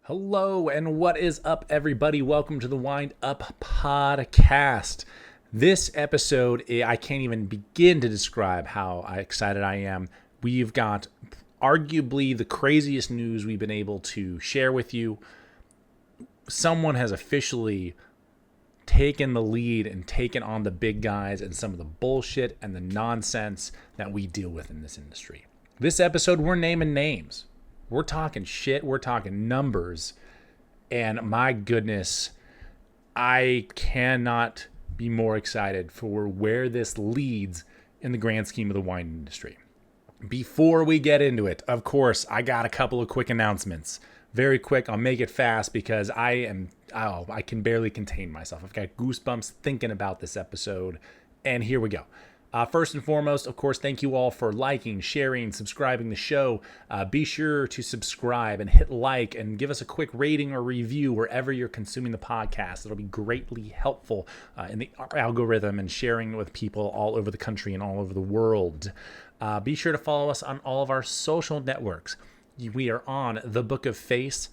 Hello, and what is up, everybody? Welcome to the Wind Up Podcast. This episode, I can't even begin to describe how excited I am. We've got arguably the craziest news we've been able to share with you. Someone has officially taken the lead and taken on the big guys and some of the bullshit and the nonsense that we deal with in this industry. This episode, we're naming names. We're talking shit. We're talking numbers. And my goodness, I cannot be more excited for where this leads in the grand scheme of the wine industry. Before we get into it, of course, I got a couple of quick announcements. Very quick. I'll make it fast because I can barely contain myself. I've got goosebumps thinking about this episode. And here we go. First and foremost, of course, thank you all for liking, sharing, subscribing the show. Be sure to subscribe and hit like and give us a quick rating or review wherever you're consuming the podcast. It'll be greatly helpful in the algorithm and sharing with people all over the country and all over the world. Be sure to follow us on all of our social networks. We are on The Book of Face,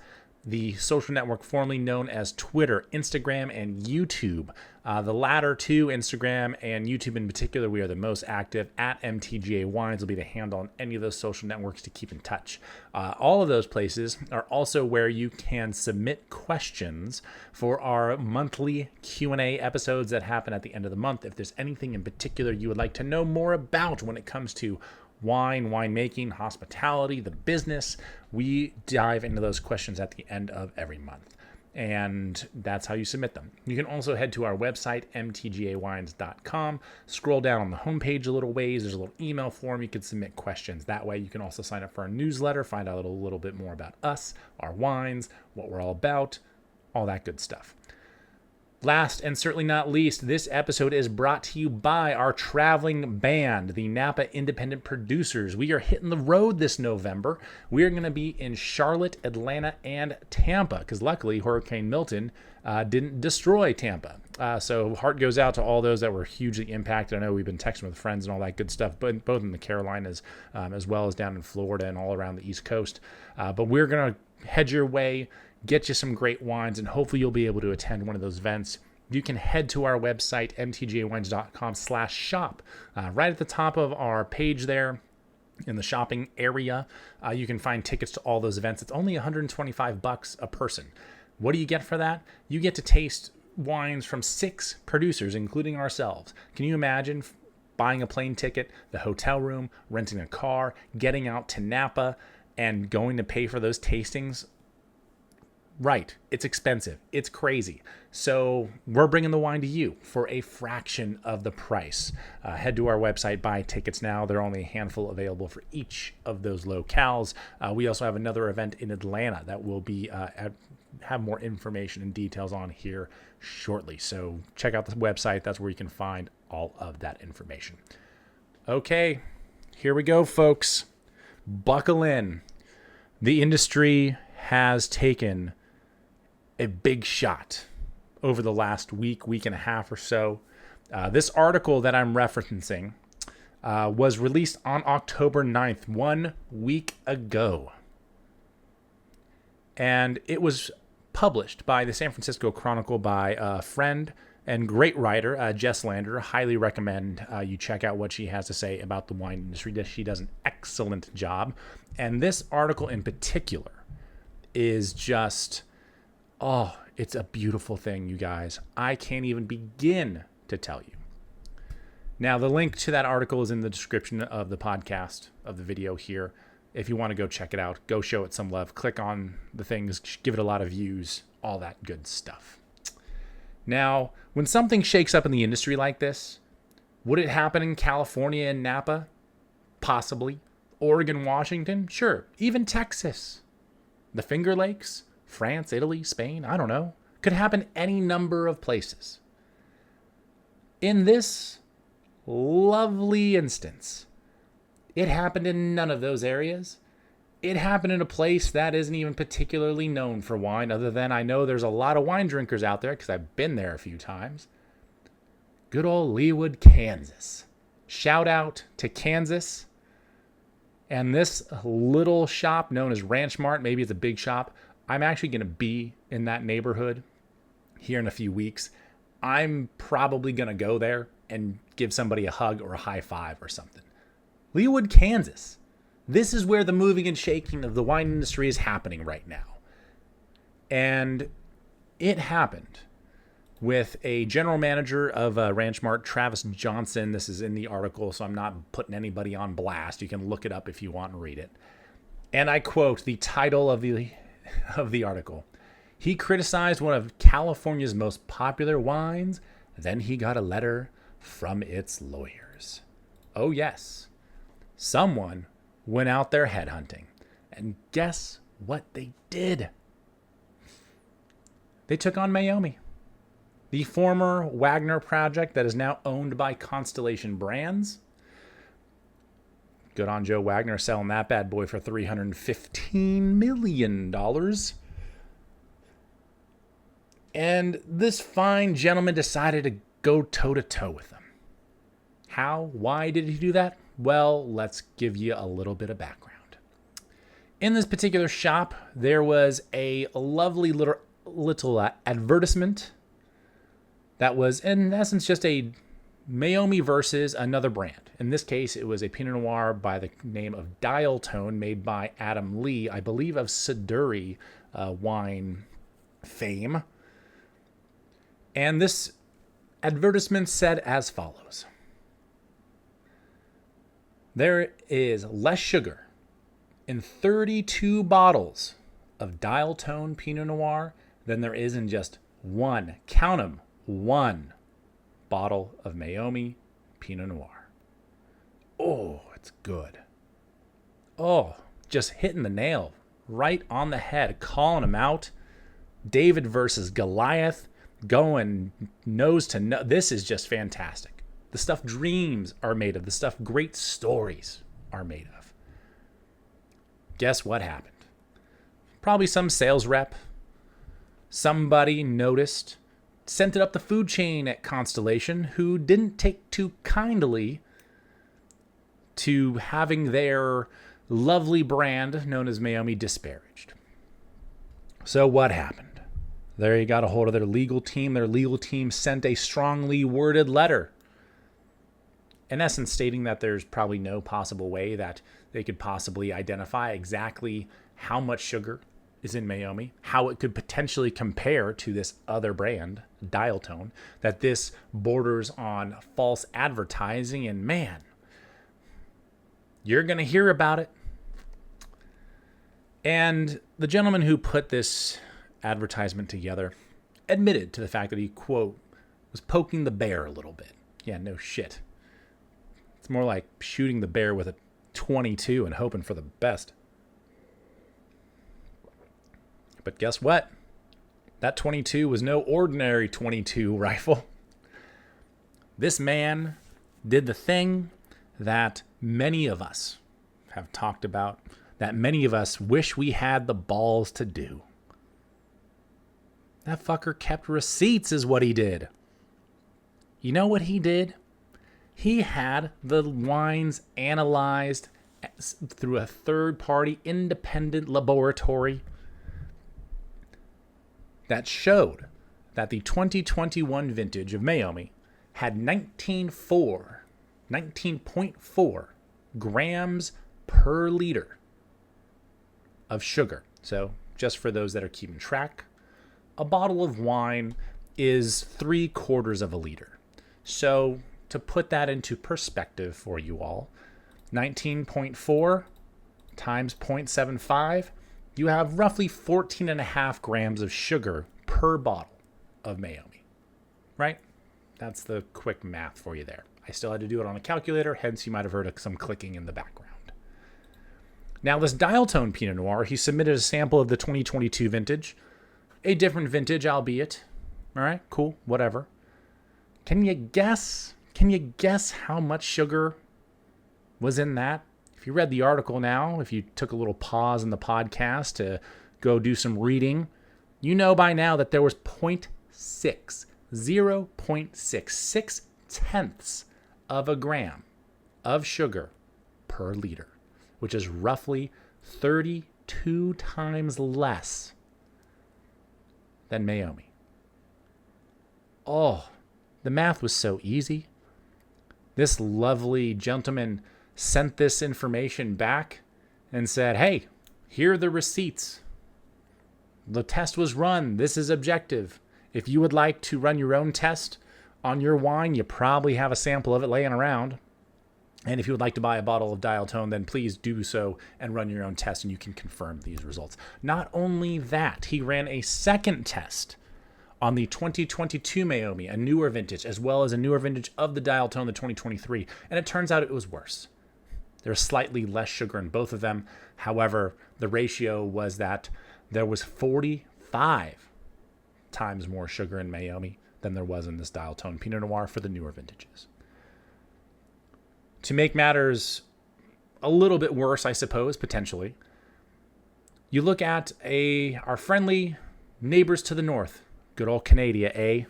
the social network formerly known as Twitter, Instagram, and YouTube. The latter two, Instagram and YouTube in particular, we are the most active. At MTGA Wines will be the handle on any of those social networks to keep in touch. All of those places are also where you can submit questions for our monthly Q&A episodes that happen at the end of the month. If there's anything in particular you would like to know more about when it comes to wine, winemaking, hospitality, the business, we dive into those questions at the end of every month. And that's how you submit them. You can also head to our website, mtgawines.com. Scroll down on the homepage a little ways. There's a little email form. You can submit questions. That way you can also sign up for our newsletter, find out a little bit more about us, our wines, what we're all about, all that good stuff. Last and certainly not least, this episode is brought to you by our traveling band, the Napa Independent Producers. We are hitting the road this November. We are going to be in Charlotte, Atlanta, and Tampa, because luckily Hurricane Milton didn't destroy Tampa. So heart goes out to all those that were hugely impacted. I know we've been texting with friends and all that good stuff, but both in the Carolinas as well as down in Florida and all around the East Coast. But we're going to head your way, get you some great wines, and hopefully you'll be able to attend one of those events. You can head to our website, mtgawines.com/shop. Right at the top of our page there, in the shopping area, you can find tickets to all those events. It's only $125 a person. What do you get for that? You get to taste wines from 6 producers, including ourselves. Can you imagine buying a plane ticket, the hotel room, renting a car, getting out to Napa, and going to pay for those tastings? Right. It's expensive. It's crazy. So we're bringing the wine to you for a fraction of the price. Head to our website, buy tickets now. There are only a handful available for each of those locales. We also have another event in Atlanta that will be have more information and details on here shortly. So check out the website. That's where you can find all of that information. Okay, here we go, folks. Buckle in. The industry has taken a big shot over the last week and a half or so. This article that I'm referencing was released on October 9th, 1 week ago. And it was published by the San Francisco Chronicle by a friend and great writer, Jess Lander. Highly recommend you check out what she has to say about the wine industry. She does an excellent job. And this article in particular is just... oh, it's a beautiful thing, you guys. I can't even begin to tell you. Now, the link to that article is in the description of the podcast, of the video here. If you want to go check it out, go show it some love. Click on the things, give it a lot of views, all that good stuff. Now, when something shakes up in the industry like this, would it happen in California and Napa? Possibly. Oregon, Washington? Sure. Even Texas. The Finger Lakes? France, Italy, Spain, I don't know. Could happen any number of places. In this lovely instance, it happened in none of those areas. It happened in a place that isn't even particularly known for wine, other than I know there's a lot of wine drinkers out there because I've been there a few times. Good old Leawood, Kansas. Shout out to Kansas. And this little shop known as Ranch Mart, maybe it's a big shop, I'm actually going to be in that neighborhood here in a few weeks. I'm probably going to go there and give somebody a hug or a high five or something. Leawood, Kansas. This is where the moving and shaking of the wine industry is happening right now. And it happened with a general manager of Ranch Mart, Travis Johnson. This is in the article, so I'm not putting anybody on blast. You can look it up if you want and read it. And I quote the title of the article. He criticized one of California's most popular wines. Then he got a letter from its lawyers. Oh, yes. Someone went out there headhunting. And guess what they did? They took on Meiomi, the former Wagner project that is now owned by Constellation Brands. Good on Joe Wagner selling that bad boy for $315 million. And this fine gentleman decided to go toe-to-toe with them. How? Why did he do that? Well, let's give you a little bit of background. In this particular shop, there was a lovely little advertisement that was, in essence, just a Meiomi versus another brand. In this case, it was a Pinot Noir by the name of Dial Tone, made by Adam Lee, I believe of Siduri wine fame. And this advertisement said as follows. There is less sugar in 32 bottles of Dial Tone Pinot Noir than there is in just one, count 'em, one bottle of Meiomi Pinot Noir. Oh, it's good. Oh, just hitting the nail right on the head, calling him out. David versus Goliath, going nose to nose. This is just fantastic. The stuff dreams are made of, the stuff great stories are made of. Guess what happened? Probably some sales rep, somebody noticed, sent it up the food chain at Constellation, who didn't take too kindly to having their lovely brand known as Meiomi disparaged. So what happened? They got a hold of their legal team. Their legal team sent a strongly worded letter, in essence stating that there's probably no possible way that they could possibly identify exactly how much sugar is in Meiomi, how it could potentially compare to this other brand, Dial Tone, that this borders on false advertising, and man, you're going to hear about it. And the gentleman who put this advertisement together admitted to the fact that he, quote, was poking the bear a little bit. Yeah, no shit. It's more like shooting the bear with a .22 and hoping for the best. But guess what? That .22 was no ordinary .22 rifle. This man did the thing that many of us have talked about, that many of us wish we had the balls to do. That fucker kept receipts is what he did. You know what he did? He had the wines analyzed through a third-party independent laboratory that showed that the 2021 vintage of Meiomi had 19.4 grams per liter of sugar. So just for those that are keeping track, a bottle of wine is 3/4 of a liter. So to put that into perspective for you all, 19.4 times 0.75, you have roughly 14.5 grams of sugar per bottle of Meiomi, right? That's the quick math for you there. I still had to do it on a calculator, hence you might have heard some clicking in the background. Now, this Dial Tone Pinot Noir, he submitted a sample of the 2022 vintage, a different vintage, albeit. All right, cool, whatever. Can you guess how much sugar was in that? If you read the article now, if you took a little pause in the podcast to go do some reading, you know by now that there was 0.66 tenths of a gram of sugar per liter, which is roughly 32 times less than Meiomi. Oh, the math was so easy. This lovely gentleman sent this information back and said, hey, here are the receipts. The test was run. This is objective. If you would like to run your own test on your wine, you probably have a sample of it laying around. And if you would like to buy a bottle of Dial Tone, then please do so and run your own test and you can confirm these results. Not only that, he ran a second test on the 2022 Meiomi, a newer vintage, as well as a newer vintage of the Dial Tone, the 2023. And it turns out it was worse. There's slightly less sugar in both of them. However, the ratio was that there was 45 times more sugar in Meiomi than there was in this Dial Tone Pinot Noir for the newer vintages. To make matters a little bit worse, I suppose, potentially, you look at our friendly neighbors to the north, good old Canada,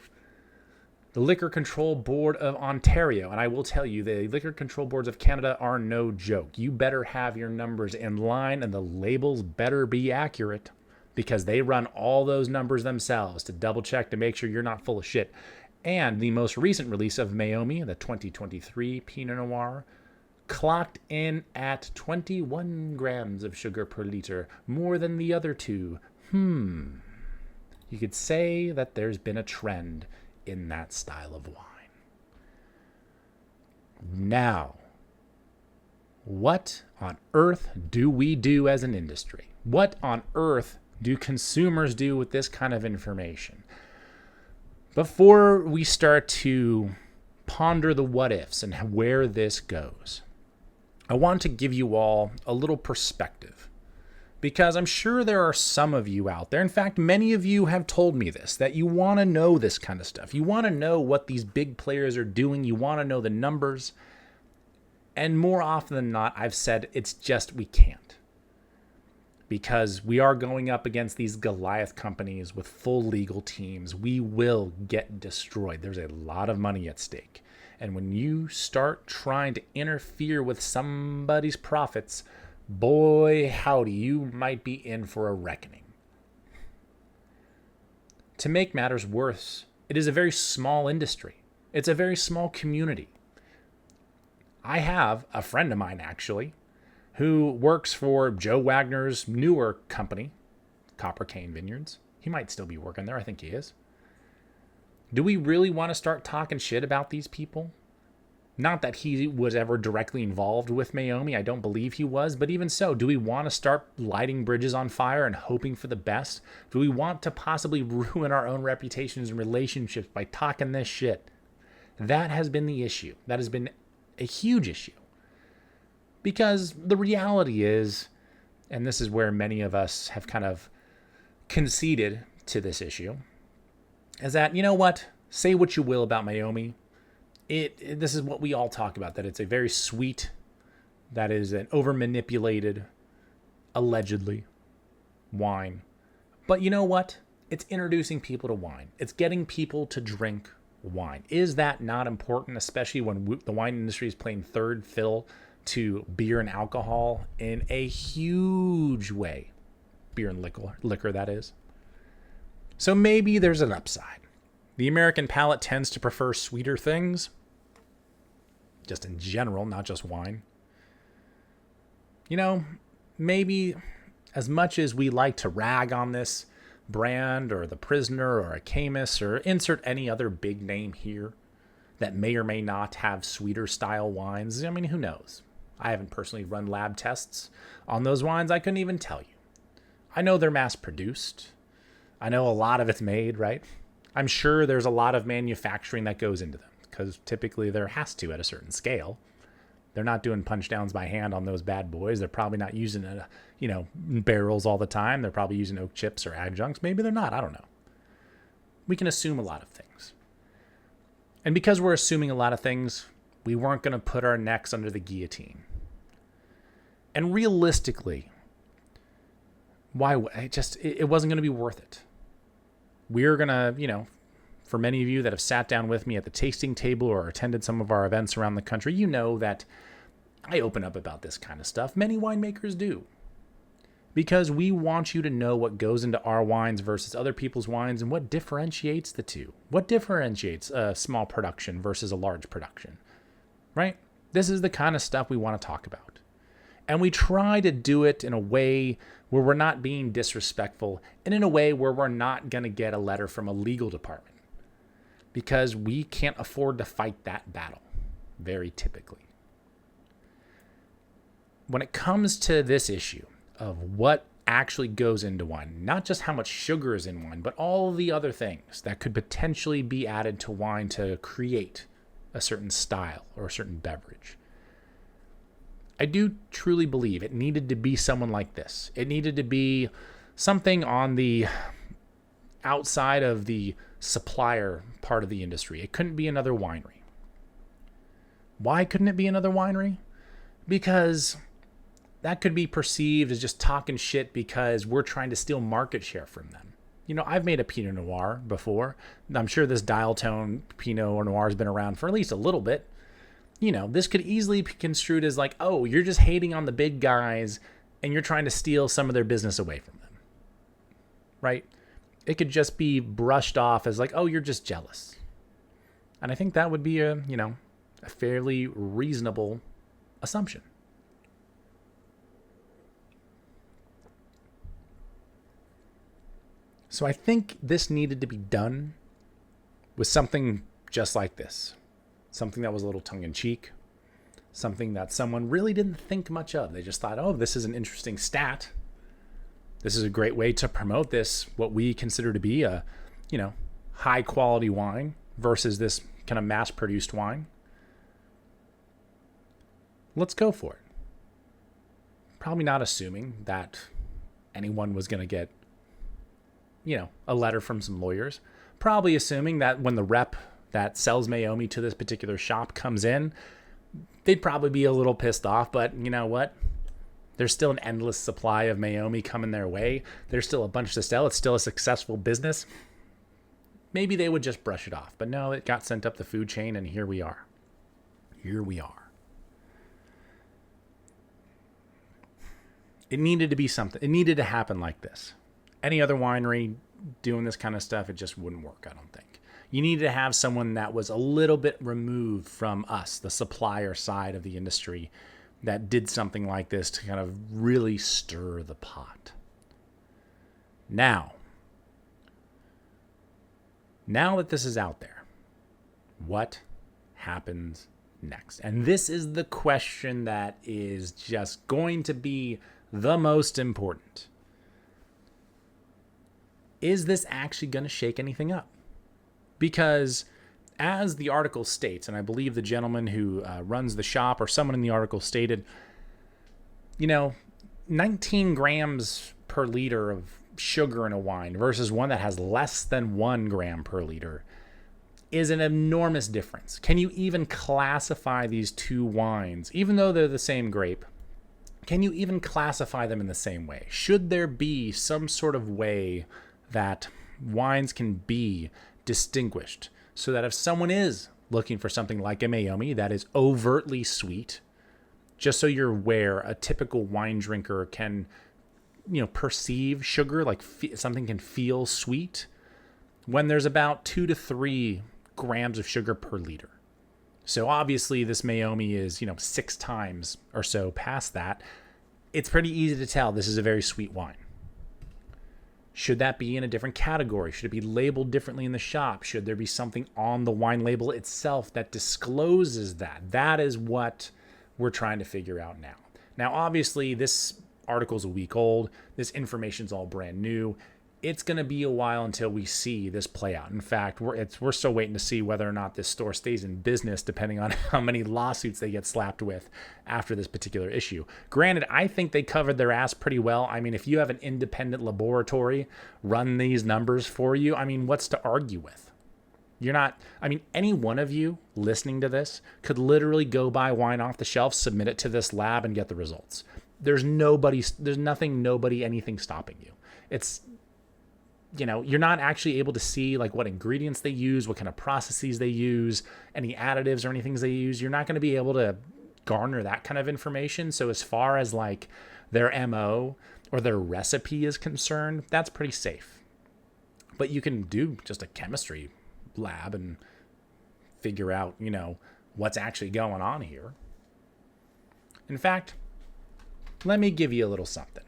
the Liquor Control Board of Ontario. And I will tell you, the Liquor Control Boards of Canada are no joke. You better have your numbers in line and the labels better be accurate because they run all those numbers themselves to double check to make sure you're not full of shit. And the most recent release of Meiomi, the 2023 Pinot Noir, clocked in at 21 grams of sugar per liter, more than the other two. You could say that there's been a trend in that style of wine. Now, what on earth do we do as an industry? What on earth do consumers do with this kind of information? Before we start to ponder the what ifs and where this goes, I want to give you all a little perspective because I'm sure there are some of you out there. In fact, many of you have told me this, that you want to know this kind of stuff. You want to know what these big players are doing. You want to know the numbers. And more often than not, I've said it's just we can't. Because we are going up against these Goliath companies with full legal teams. We will get destroyed. There's a lot of money at stake. And when you start trying to interfere with somebody's profits, boy, howdy, you might be in for a reckoning. To make matters worse, it is a very small industry. It's a very small community. I have a friend of mine, actually, who works for Joe Wagner's newer company, Copper Cane Vineyards. He might still be working there. I think he is. Do we really want to start talking shit about these people? Not that he was ever directly involved with Meiomi. I don't believe he was. But even so, do we want to start lighting bridges on fire and hoping for the best? Do we want to possibly ruin our own reputations and relationships by talking this shit? That has been the issue. That has been a huge issue. Because the reality is, and this is where many of us have kind of conceded to this issue, is that, you know what? Say what you will about Meiomi. This is what we all talk about, that it's a very sweet, that is an over-manipulated, allegedly, wine. But you know what? It's introducing people to wine. It's getting people to drink wine. Is that not important, especially when the wine industry is playing third fiddle to beer and alcohol in a huge way? Beer and liquor, that is. So maybe there's an upside. The American palate tends to prefer sweeter things, just in general, not just wine. You know, maybe as much as we like to rag on this brand or the Prisoner or a Camus or insert any other big name here that may or may not have sweeter style wines, I mean, who knows? I haven't personally run lab tests on those wines. I couldn't even tell you. I know they're mass produced. I know a lot of it's made, right? I'm sure there's a lot of manufacturing that goes into them because typically there has to at a certain scale. They're not doing punch downs by hand on those bad boys. They're probably not using, barrels all the time. They're probably using oak chips or adjuncts. Maybe they're not. I don't know. We can assume a lot of things. And because we're assuming a lot of things, we weren't going to put our necks under the guillotine. And realistically, it wasn't going to be worth it. We're going to, for many of you that have sat down with me at the tasting table or attended some of our events around the country, you know that I open up about this kind of stuff. Many winemakers do. because we want you to know what goes into our wines versus other people's wines and what differentiates the two. What differentiates a small production versus a large production, right? This is the kind of stuff we want to talk about. And we try to do it in a way where we're not being disrespectful and in a way where we're not going to get a letter from a legal department, because we can't afford to fight that battle very typically. When it comes to this issue of what actually goes into wine, not just how much sugar is in wine, but all the other things that could potentially be added to wine to create a certain style or a certain beverage, I do truly believe it needed to be someone like this. It needed to be something on the outside of the supplier part of the industry. It couldn't be another winery. Why couldn't it be another winery? Because that could be perceived as just talking shit because we're trying to steal market share from them. You know, I've made a Pinot Noir before. I'm sure this dial tone Pinot Noir has been around for at least a little bit. You know, this could easily be construed as like, oh, you're just hating on the big guys and you're trying to steal some of their business away from them, right? It could just be brushed off as like, oh, you're just jealous. And I think that would be a fairly reasonable assumption. So I think this needed to be done with something just like this. Something that was a little tongue-in-cheek. Something that someone really didn't think much of. They just thought, oh, this is an interesting stat. This is a great way to promote this, what we consider to be a, high-quality wine versus this kind of mass-produced wine. Let's go for it. Probably not assuming that anyone was going to get a letter from some lawyers. Probably assuming that when the rep that sells Meiomi to this particular shop comes in, they'd probably be a little pissed off, but you know what? There's still an endless supply of Meiomi coming their way. There's still a bunch to sell. It's still a successful business. Maybe they would just brush it off, but no, it got sent up the food chain, and here we are. Here we are. It needed to be something. It needed to happen like this. Any other winery doing this kind of stuff, it just wouldn't work, I don't think. You needed to have someone that was a little bit removed from us, the supplier side of the industry, that did something like this to kind of really stir the pot. Now that this is out there, what happens next? And this is the question that is just going to be the most important. Is this actually going to shake anything up? Because as the article states, and I believe the gentleman who runs the shop or someone in the article stated, 19 grams per liter of sugar in a wine versus one that has less than 1 gram per liter is an enormous difference. Can you even classify these two wines, even though they're the same grape? Can you even classify them in the same way? Should there be some sort of way that wines can be distinguished so that if someone is looking for something like a Meiomi that is overtly sweet, just so you're aware, a typical wine drinker can, perceive sugar, like something can feel sweet when there's about 2 to 3 grams of sugar per liter. So obviously this Meiomi is, 6 times or so past that. It's pretty easy to tell this is a very sweet wine. Should that be in a different category? Should it be labeled differently in the shop? Should there be something on the wine label itself that discloses that? That is what we're trying to figure out now. Now, obviously, this article's a week old. This information's all brand new. It's going to be a while until we see this play out. In fact, we're still waiting to see whether or not this store stays in business, depending on how many lawsuits they get slapped with after this particular issue. Granted, I think they covered their ass pretty well. I mean, if you have an independent laboratory run these numbers for you, what's to argue with? Any one of you listening to this could literally go buy wine off the shelf, submit it to this lab, and get the results. There's anything stopping you. It's, you're not actually able to see like what ingredients they use, what kind of processes they use, any additives or anything they use. You're not going to be able to garner that kind of information. So as far as like their MO or their recipe is concerned, that's pretty safe. But you can do just a chemistry lab and figure out, what's actually going on here. In fact, let me give you a little something.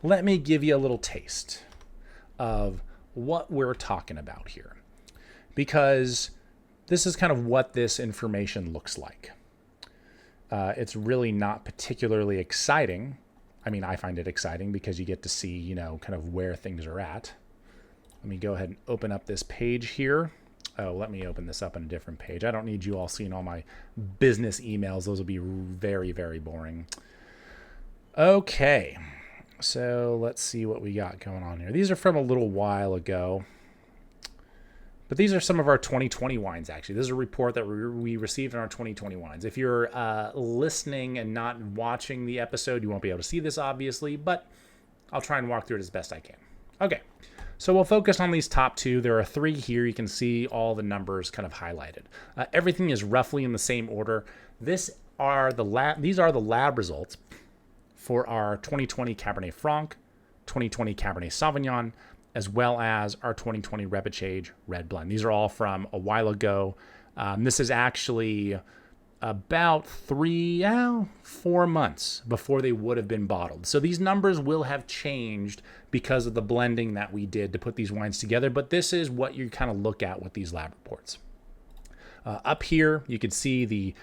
Let me give you a little taste of what we're talking about here, because this is kind of what this information looks like. It's really not particularly exciting. I mean, I find it exciting because you get to see, kind of where things are at. Let me go ahead and open up this page here. Oh, let me open this up on a different page. I don't need you all seeing all my business emails. Those will be very, very boring. Okay, so let's see what we got going on here. These are from a little while ago, but these are some of our 2020 wines, actually. This is a report that we received in our 2020 wines. If you're listening and not watching the episode, you won't be able to see this, obviously, but I'll try and walk through it as best I can. Okay. So we'll focus on these top two. There are three here. You can see all the numbers kind of highlighted. Everything is roughly in the same order. These are the lab results for our 2020 Cabernet Franc, 2020 Cabernet Sauvignon, as well as our 2020 Repechage Red Blend. These are all from a while ago. This is actually about 4 months before they would have been bottled. So these numbers will have changed because of the blending that we did to put these wines together, but this is what you kind of look at with these lab reports. Up here, you can see the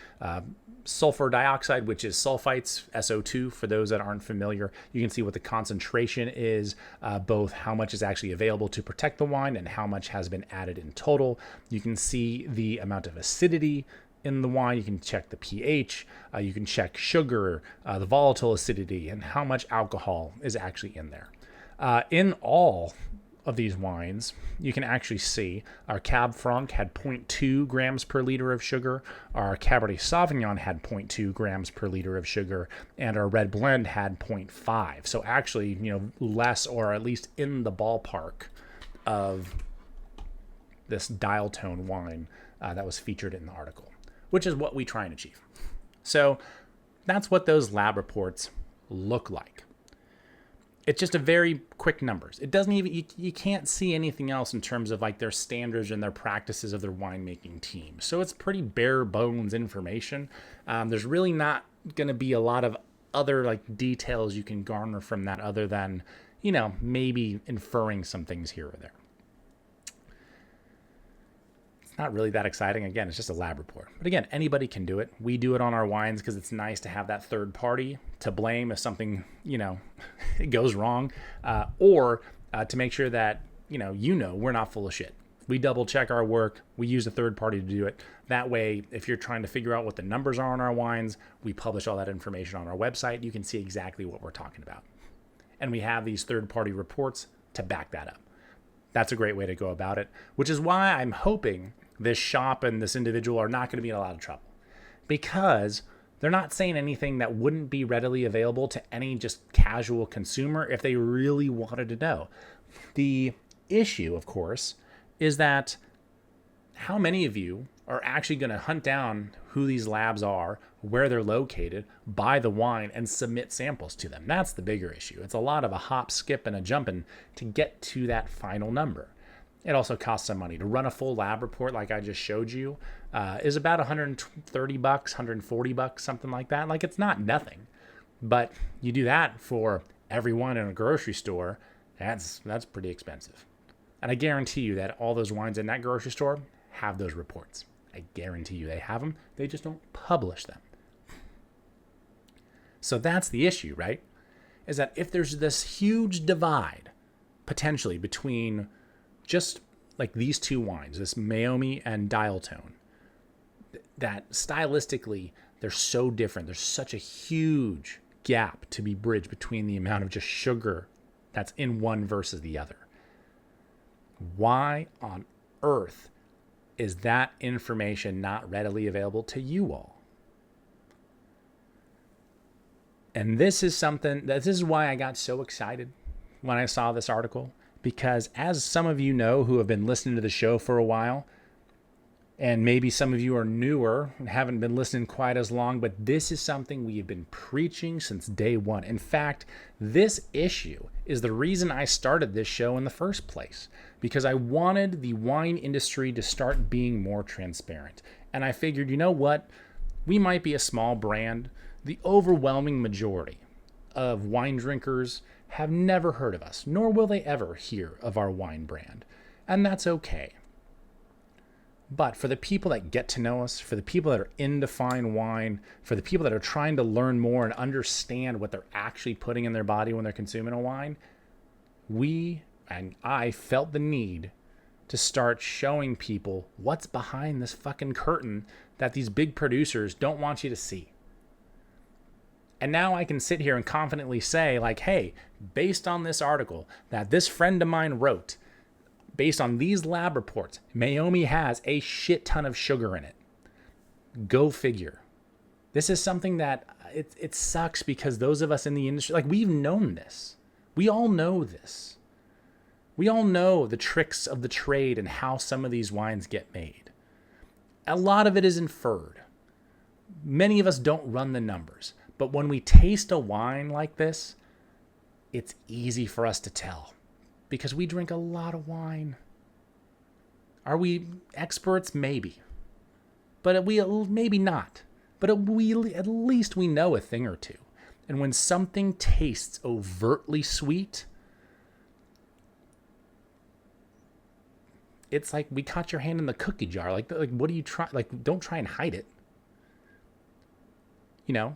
sulfur dioxide, which is sulfites, SO2, for those that aren't familiar. You can see what the concentration is, both how much is actually available to protect the wine and how much has been added in total. You can see the amount of acidity in the wine. You can check the pH, you can check sugar, the volatile acidity, and how much alcohol is actually in there. In all of these wines, you can actually see our Cab Franc had 0.2 grams per liter of sugar, our Cabernet Sauvignon had 0.2 grams per liter of sugar, and our Red Blend had 0.5. So actually, less, or at least in the ballpark of this dial tone wine that was featured in the article, which is what we try and achieve. So that's what those lab reports look like. It's just a very quick numbers. It doesn't even, you can't see anything else in terms of like their standards and their practices of their winemaking team. So it's pretty bare bones information. There's really not going to be a lot of other like details you can garner from that other than, maybe inferring some things here or there. Not really that exciting. Again, it's just a lab report. But again, anybody can do it. We do it on our wines because it's nice to have that third party to blame if something, it goes wrong, or to make sure that, we're not full of shit. We double check our work. We use a third party to do it. That way, if you're trying to figure out what the numbers are on our wines, we publish all that information on our website. You can see exactly what we're talking about. And we have these third party reports to back that up. That's a great way to go about it, which is why I'm hoping this shop and this individual are not going to be in a lot of trouble, because they're not saying anything that wouldn't be readily available to any just casual consumer if they really wanted to know. The issue, of course, is that how many of you are actually going to hunt down who these labs are, where they're located, buy the wine, and submit samples to them? That's the bigger issue. It's a lot of a hop, skip, and a jumping to get to that final number. It also costs some money. To run a full lab report like I just showed you is about $130, $140, something like that. Like, it's not nothing. But you do that for every wine in a grocery store, that's pretty expensive. And I guarantee you that all those wines in that grocery store have those reports. I guarantee you they have them. They just don't publish them. So that's the issue, right? Is that if there's this huge divide potentially between just like these two wines, this Meiomi and Dial Tone, that stylistically they're so different. There's such a huge gap to be bridged between the amount of just sugar that's in one versus the other. Why on earth is that information not readily available to you all? And this is why I got so excited when I saw this article, because as some of you know who have been listening to the show for a while, And maybe some of you are newer and haven't been listening quite as long, but this is something we have been preaching since day one. In fact, this issue is the reason I started this show in the first place, because I wanted the wine industry to start being more transparent. And I figured, you know what? We might be a small brand. The overwhelming majority of wine drinkers have never heard of us, nor will they ever hear of our wine brand. And that's okay. But for the people that get to know us, for the people that are into fine wine, for the people that are trying to learn more and understand what they're actually putting in their body when they're consuming a wine, I felt the need to start showing people what's behind this fucking curtain that these big producers don't want you to see. And now I can sit here and confidently say, like, hey, based on this article that this friend of mine wrote, based on these lab reports, Meiomi has a shit ton of sugar in it. Go figure. This is something that it sucks, because those of us in the industry, like, we've known this. We all know this. We all know the tricks of the trade and how some of these wines get made. A lot of it is inferred. Many of us don't run the numbers. But when we taste a wine like this, it's easy for us to tell, because we drink a lot of wine. Are we experts? Maybe. But maybe not. But at least we know a thing or two. And when something tastes overtly sweet, it's like we caught your hand in the cookie jar. Like what do you try? Like, don't try and hide it. You know?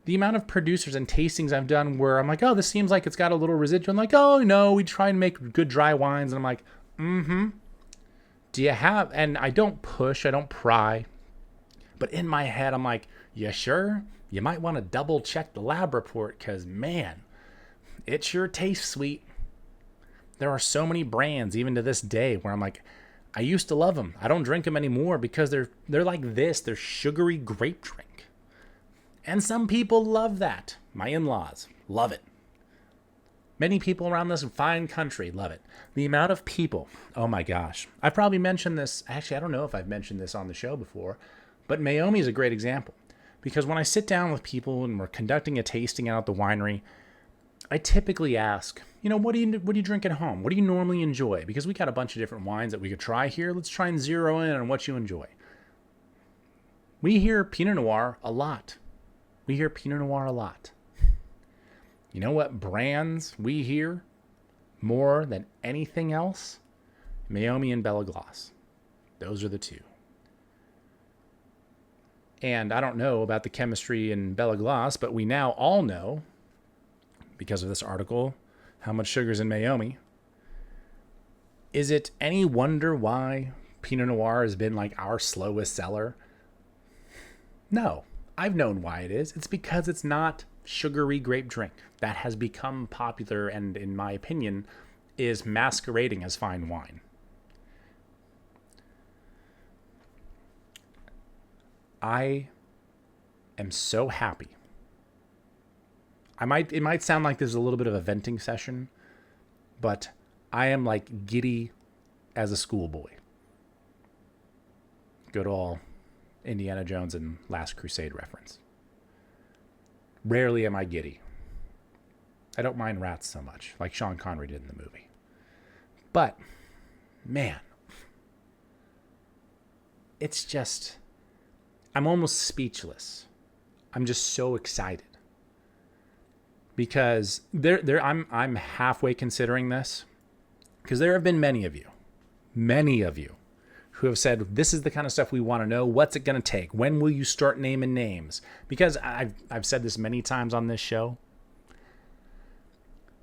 The amount of producers and tastings I've done where I'm like, oh, this seems like it's got a little residual. I'm like, oh, no, we try and make good dry wines. And I'm like, do you have, and I don't push, I don't pry. But in my head, I'm like, you sure? You might want to double check the lab report, because, man, it sure tastes sweet. There are so many brands, even to this day, where I'm like, I used to love them. I don't drink them anymore because they're like this. They're sugary grape drink. And some people love that. My in-laws love it. Many people around this fine country love it. The amount of people, oh my gosh. I've probably mentioned this. Actually, I don't know if I've mentioned this on the show before, but Meiomi is a great example. Because when I sit down with people and we're conducting a tasting out at the winery, I typically ask, what do you drink at home? What do you normally enjoy? Because we got a bunch of different wines that we could try here. Let's try and zero in on what you enjoy. We hear Pinot Noir a lot. You know what brands we hear more than anything else? Meiomi and Bella Gloss. Those are the two. And I don't know about the chemistry in Bella Gloss, but we now all know, because of this article, how much sugar's in Meiomi. Is it any wonder why Pinot Noir has been like our slowest seller? No. I've known why it is. It's because it's not sugary grape drink. That has become popular and, in my opinion, is masquerading as fine wine. I am so happy. It might sound like this is a little bit of a venting session, but I am like giddy as a schoolboy. Good old Indiana Jones and Last Crusade reference. Rarely am I giddy. I don't mind rats so much, like Sean Connery did in the movie. But, man, it's just, I'm almost speechless. I'm just so excited. Because I'm halfway considering this, because there have been many of you, who have said, this is the kind of stuff we want to know. What's it going to take? When will you start naming names? Because I've said this many times on this show,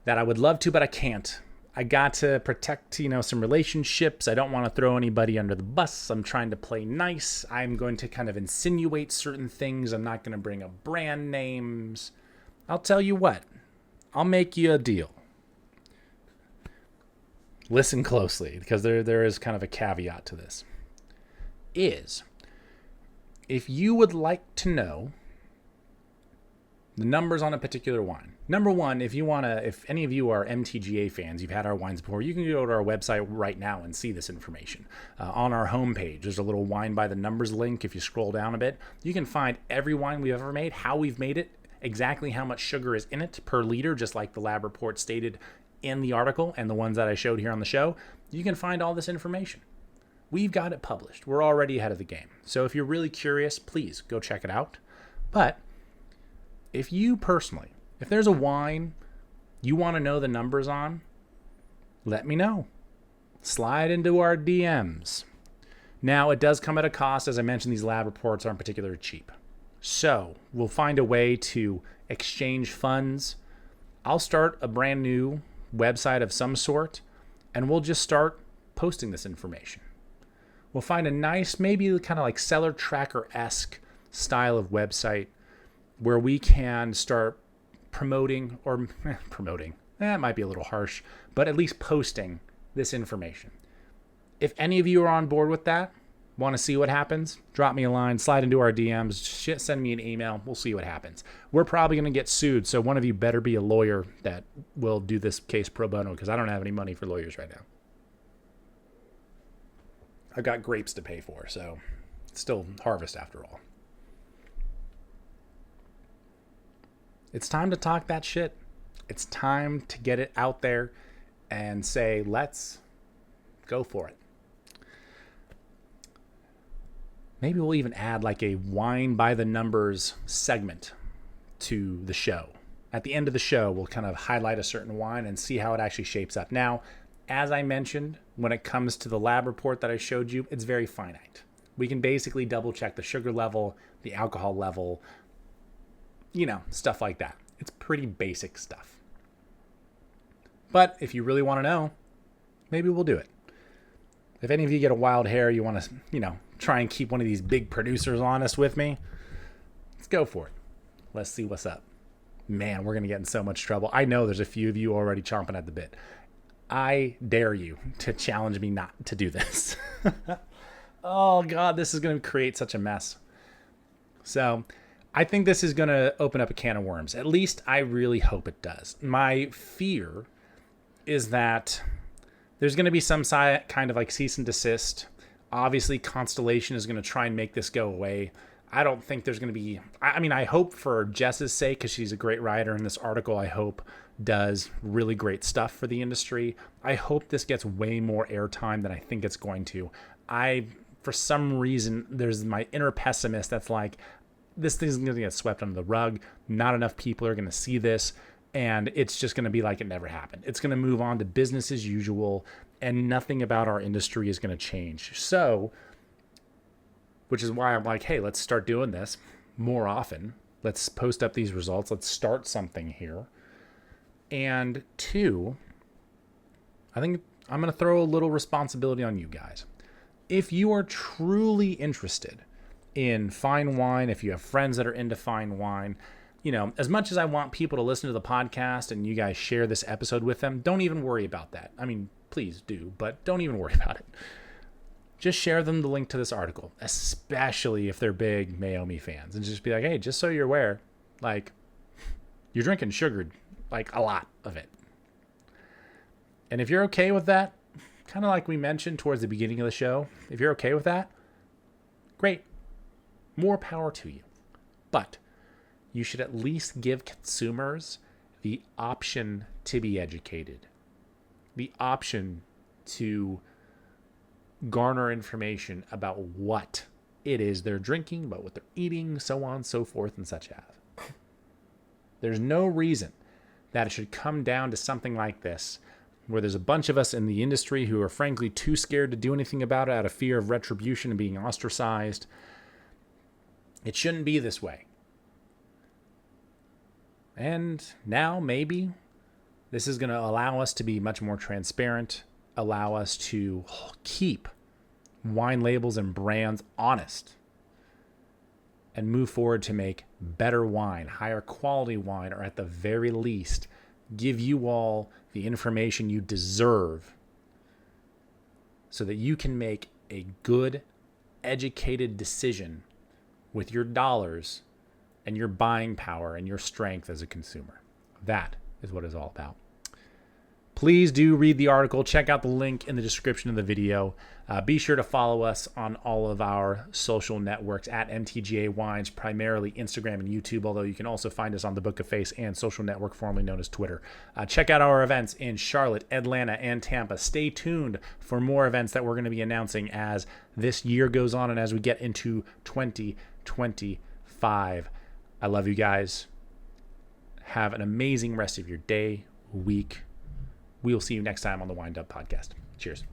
that I would love to, but I can't. I got to protect, some relationships. I don't want to throw anybody under the bus. I'm trying to play nice. I'm going to kind of insinuate certain things. I'm not going to bring up brand names. I'll tell you what. I'll make you a deal. Listen closely, because there is kind of a caveat to this. If you would like to know The numbers on a particular wine. Number one, if any of you are MTGA fans, you've had our wines before, you can go to our website right now and see this information. On our homepage, there's a little wine by the numbers link. If you scroll down a bit, you can find every wine we've ever made, how we've made it, exactly how much sugar is in it per liter, just like the lab report stated in the article and the ones that I showed here on the show. You can find all this information. We've got it published. We're already ahead of the game. So if you're really curious, please go check it out. But if you personally, if there's a wine you want to know the numbers on, let me know. Slide into our DMs. Now, it does come at a cost. As I mentioned, these lab reports aren't particularly cheap. So we'll find a way to exchange funds. I'll start a brand new website of some sort, and we'll just start posting this information. We'll find a nice, maybe kind of like seller tracker-esque style of website where we can start promoting, that might be a little harsh, but at least posting this information. If any of you are on board with that, want to see what happens, drop me a line, slide into our DMs, send me an email, we'll see what happens. We're probably going to get sued, so one of you better be a lawyer that will do this case pro bono, because I don't have any money for lawyers right now. I've got grapes to pay for, so it's still harvest after all. It's time to talk that shit. It's time to get it out there and say, let's go for it. Maybe we'll even add like a wine by the numbers segment to the show. At the end of the show, we'll kind of highlight a certain wine and see how it actually shapes up. Now, as I mentioned, when it comes to the lab report that I showed you, it's very finite. We can basically double check the sugar level, the alcohol level, stuff like that. It's pretty basic stuff. But if you really want to know, maybe we'll do it. If any of you get a wild hair, you want to, try and keep one of these big producers honest with me, let's go for it. Let's see what's up. Man, we're going to get in so much trouble. I know there's a few of you already chomping at the bit. I dare you to challenge me not to do this. Oh, God, this is going to create such a mess. So I think this is going to open up a can of worms. At least I really hope it does. My fear is that there's going to be some kind of like cease and desist. Obviously, Constellation is going to try and make this go away. I don't think there's going to be... I hope for Jess's sake, because she's a great writer, and this article, I hope, does really great stuff for the industry. I hope this gets way more airtime than I think it's going to. For some reason, there's my inner pessimist that's like, this thing's going to get swept under the rug. Not enough people are going to see this, and it's just going to be like it never happened. It's going to move on to business as usual, and nothing about our industry is going to change. So, which is why I'm like, hey, let's start doing this more often. Let's post up these results. Let's start something here. And two, I think I'm going to throw a little responsibility on you guys. If you are truly interested in fine wine, if you have friends that are into fine wine, as much as I want people to listen to the podcast and you guys share this episode with them, don't even worry about that. I mean, please do, but don't even worry about it. Just share them the link to this article, especially if they're big Mayomi fans, and just be like, hey, just so you're aware, like, you're drinking sugar, like a lot of it. And if you're okay with that, kind of like we mentioned towards the beginning of the show, if you're okay with that, great. More power to you. But you should at least give consumers the option to be educated, the option to garner information about what it is they're drinking, about what they're eating, so on, so forth, and such as. There's no reason that it should come down to something like this, where there's a bunch of us in the industry who are frankly too scared to do anything about it out of fear of retribution and being ostracized. It shouldn't be this way. And now maybe this is going to allow us to be much more transparent, allow us to keep wine labels and brands honest, and move forward to make better wine, higher quality wine, or at the very least, give you all the information you deserve so that you can make a good, educated decision with your dollars and your buying power and your strength as a consumer. That is what it's all about. Please do read the article. Check out the link in the description of the video. Be sure to follow us on all of our social networks at MTGA Wines, primarily Instagram and YouTube, although you can also find us on the Book of Face and social network formerly known as Twitter. Check out our events in Charlotte, Atlanta, and Tampa. Stay tuned for more events that we're going to be announcing as this year goes on and as we get into 2025. I love you guys. Have an amazing rest of your day, week. We'll see you next time on the Wind Up Podcast. Cheers.